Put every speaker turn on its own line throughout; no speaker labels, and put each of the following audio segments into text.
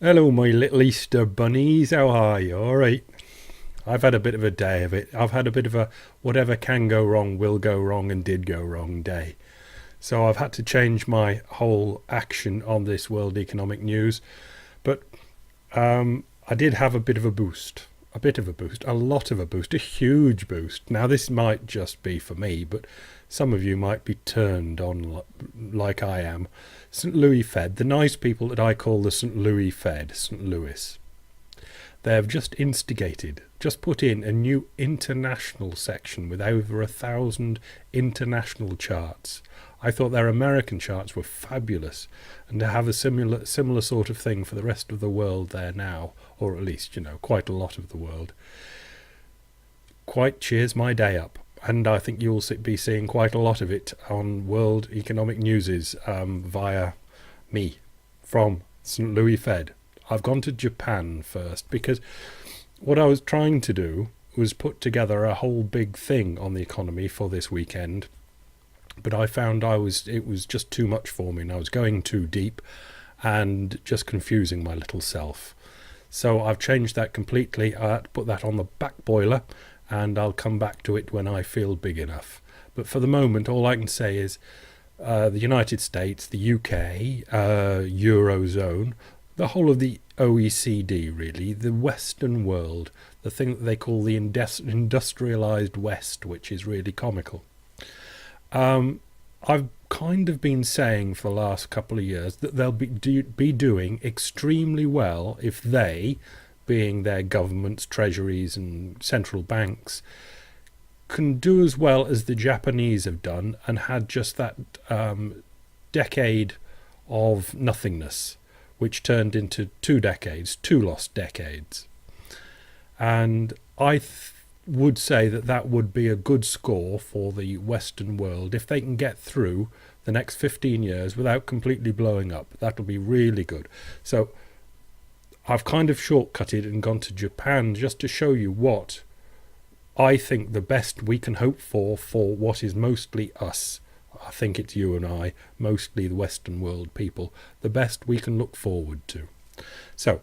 Hello, my little Easter bunnies. How are you? All right. I've had a bit of a day of it. I've had a bit of a whatever can go wrong will go wrong and did go wrong day. So I've had to change my whole action on this world economic news. But I did have a bit of a boost. A bit of a boost. A lot of a boost. A huge boost. Now, this might just be for me, but some of you might be turned on like I am. St. Louis Fed, the nice people that I call the St. Louis Fed, St. Louis. They have just instigated, just put in a new international section with over 1,000 international charts. I thought their American charts were fabulous, and to have a similar sort of thing for the rest of the world there now, or at least, quite a lot of the world, quite cheers my day up. And I think you'll be seeing quite a lot of it on World Economic Newses via me from St. Louis Fed. I've gone to Japan first because what I was trying to do was put together a whole big thing on the economy for this weekend, but I found it was just too much for me, and I was going too deep and just confusing my little self. So I've changed that completely. I had to put that on the back boiler, and I'll come back to it when I feel big enough. But for the moment, all I can say is the United States, the UK, Eurozone, the whole of the OECD, really, the Western world, the thing that they call the industrialized West, which is really comical. I've kind of been saying for the last couple of years that they'll be doing extremely well if they, being their governments, treasuries and central banks, can do as well as the Japanese have done and had just that decade of nothingness, which turned into 2 decades, 2 lost decades. And I would say that that would be a good score for the Western world if they can get through the next 15 years without completely blowing up. That'll be really good. So I've kind of shortcutted and gone to Japan just to show you what I think the best we can hope for what is mostly us. I think it's you and I, mostly the Western world people, the best we can look forward to. So,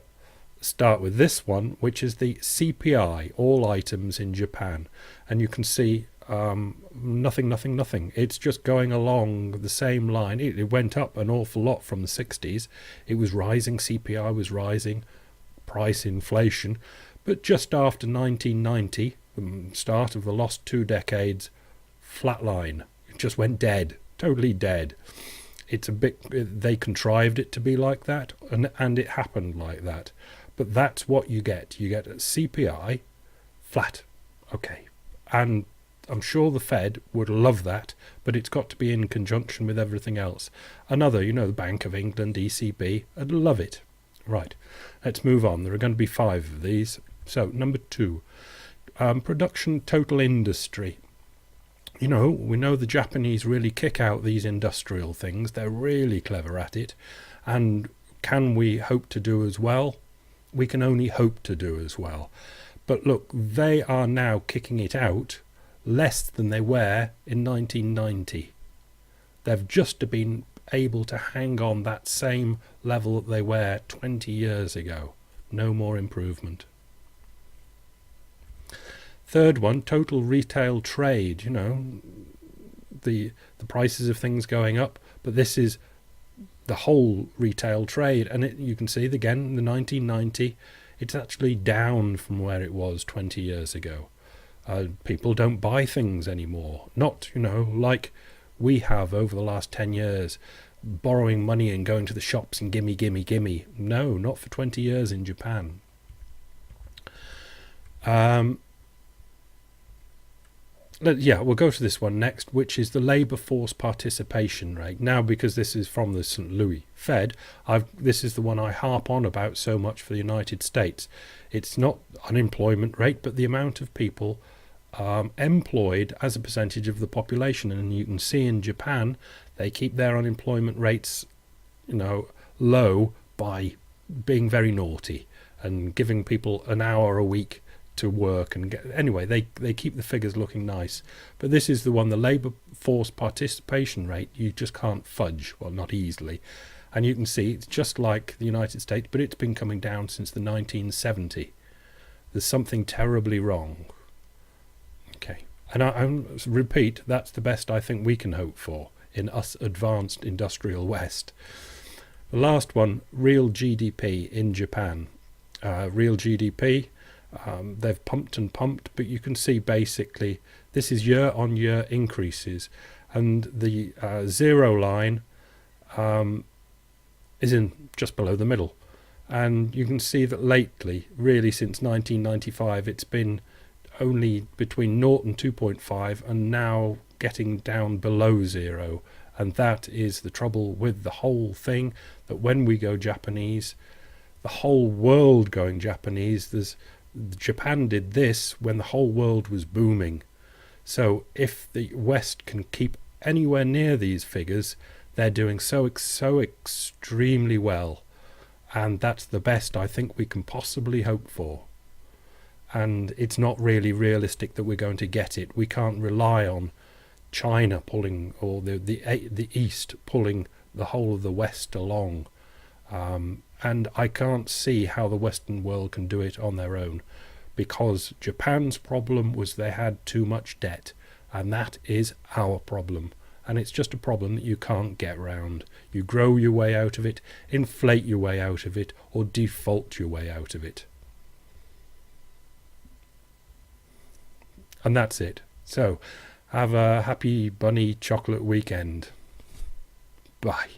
start with this one, which is the CPI, all items in Japan. And you can see nothing, nothing, nothing. It's just going along the same line. It went up an awful lot from the 60s. It was rising, CPI was rising, price inflation. But just after 1990, the start of the lost 2 decades, flatline. It just went dead, totally dead. It's a bit, they contrived it to be like that, and it happened like that. But that's what you get. You get a CPI flat. Okay. And I'm sure the Fed would love that, but it's got to be in conjunction with everything else. Another, the Bank of England, ECB, I'd love it. Right. Let's move on. There are going to be 5 of these. So, number 2, production total industry. We know the Japanese really kick out these industrial things. They're really clever at it. And can we hope to do as well? We can only hope to do as well. But look, they are now kicking it out less than they were in 1990. They've just been able to hang on that same level that they were 20 years ago. No more improvement. Third one, total retail trade. The prices of things going up, but this is the whole retail trade, and you can see again the 1990, it's actually down from where it was 20 years ago. People don't buy things anymore, not like we have over the last 10 years, borrowing money and going to the shops and gimme, gimme, gimme. No, not for 20 years in Japan. We'll go to this one next, which is the labour force participation rate. Now, because this is from the St. Louis Fed, this is the one I harp on about so much for the United States. It's not unemployment rate, but the amount of people employed as a percentage of the population. And you can see in Japan, they keep their unemployment rates, low by being very naughty and giving people an hour a week to work anyway, they keep the figures looking nice. But this is the one, the labour force participation rate, you just can't fudge, well, not easily. And you can see it's just like the United States, but it's been coming down since the 1970s. There's something terribly wrong. Okay. And I repeat, that's the best I think we can hope for in us advanced industrial West. The last one, real GDP in Japan. Real GDP, they've pumped and pumped, but you can see basically this is year-on-year increases. And the zero line is in just below the middle. And you can see that lately, really since 1995, it's been only between 0 and 2.5 and now getting down below 0. And that is the trouble with the whole thing, that when we go Japanese, the whole world going Japanese, Japan did this when the whole world was booming. So if the West can keep anywhere near these figures, they're doing so extremely well. And that's the best I think we can possibly hope for. And it's not really realistic that we're going to get it. We can't rely on China pulling, or the East pulling the whole of the West along. And I can't see how the Western world can do it on their own, because Japan's problem was they had too much debt, and that is our problem. And it's just a problem that you can't get round. You grow your way out of it, inflate your way out of it, or default your way out of it. And that's it. So, have a happy bunny chocolate weekend. Bye.